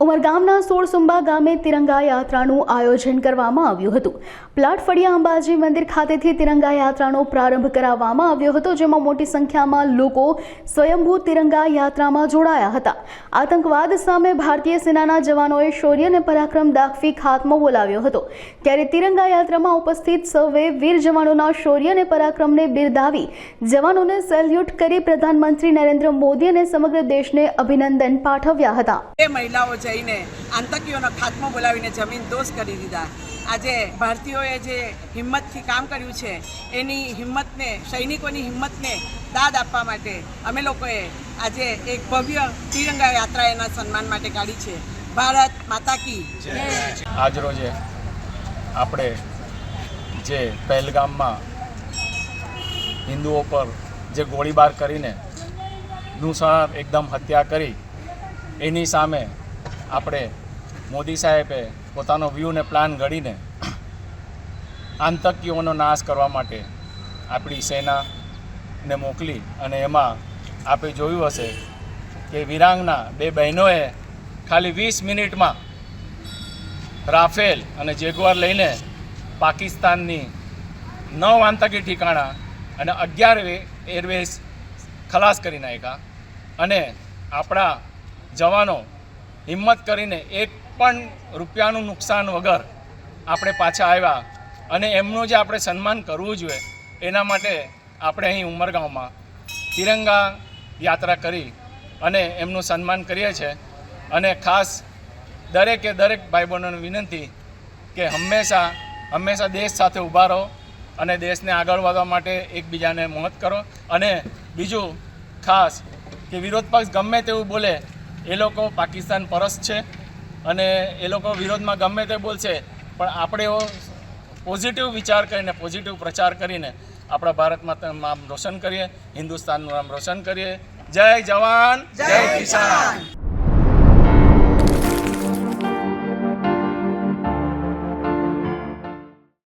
ઉમરગામના સોળસુંબા ગામે તિરંગા યાત્રાનું આયોજન કરવામાં આવ્યું હતું। પ્લાટ ફળિયા અંબાજી મંદિર ખાતેથી તિરંગા યાત્રાનો પ્રારંભ કરાવવામાં આવ્યો હતો, જેમાં મોટી સંખ્યામાં લોકો સ્વયંભૂ તિરંગા યાત્રામાં જોડાયા હતા। આતંકવાદ સામે ભારતીય સેનાના જવાનોએ શૌર્ય અને પરાક્રમ દાખવી ખાત્મો બોલાવ્યો હતો, ત્યારે તિરંગા યાત્રામાં ઉપસ્થિત સૌએ વીર જવાનોના શૌર્ય અને પરાક્રમને બિરદાવી જવાનોને સેલ્યુટ કરી પ્રધાનમંત્રી નરેન્દ્ર મોદી અને સમગ્ર દેશને અભિનંદન પાઠવ્યા હતા। મહિલાઓ જઈને આતંકીઓનો ખાત્મો બોલાવીને જમીન દોષ કરી દીધા। આજે ભારતીયોએ જે હિંમતથી કામ કર્યું છે એની હિંમતને, સૈનિકોની હિંમતને દાદ આપવા માટે અમે લોકોએ આજે એક ભવ્ય તિરંગા યાત્રા એના સન્માન માટે કાઢી છે। ભારત માતા કી જય। આજ રોજે આપણે જે પહેલગામમાં હિન્દુઓ પર જે ગોળીબાર કરીને નૃશંસ એકદમ હત્યા કરી એની સામે આપણે મોદી સાહેબે પોતાનો વ્યૂ ને પ્લાન ઘડીને આતંકીઓનો નાશ કરવા માટે આપણી સેનાને મોકલી અને એમાં આપણે જોયું હશે કે વીરાંગના બે બહેનોએ ખાલી 20 મિનિટમાં રાફેલ અને જેગુઆર લઈને પાકિસ્તાનની 9 આતંકી ઠિકાણા અને 11 એરવેઝ ખલાસ કરી નાખ્યા અને આપણા જવાનો હિંમત કરીને એક પણ રૂપિયાનું નુકસાન વગર આપણે પાછા આવ્યા અને એમનું જે આપણે સન્માન કરવું જોઈએ એના માટે આપણે અહીં ઉમરગામમાં તિરંગા યાત્રા કરી અને એમનું સન્માન કરીએ છીએ। અને ખાસ દરેક ભાઈ બહેનોને વિનંતી કે હંમેશા દેશ સાથે ઊભા રહો અને દેશને આગળ વધવા માટે એકબીજાને મદદ કરો। અને બીજું ખાસ કે વિરોધ પક્ષ ગમે તેવું બોલે, એ લોકો પાકિસ્તાન પરસ્ત છે અને એ લોકો વિરોધમાં ગમે તે બોલશે, પણ આપણે એવો પોઝિટિવ વિચાર કરીને, પોઝિટિવ પ્રચાર કરીને આપણા ભારતમાં નામ રોશન કરીએ, હિન્દુસ્તાનનું નામ રોશન કરીએ। જય જવાન, જય કિસાન।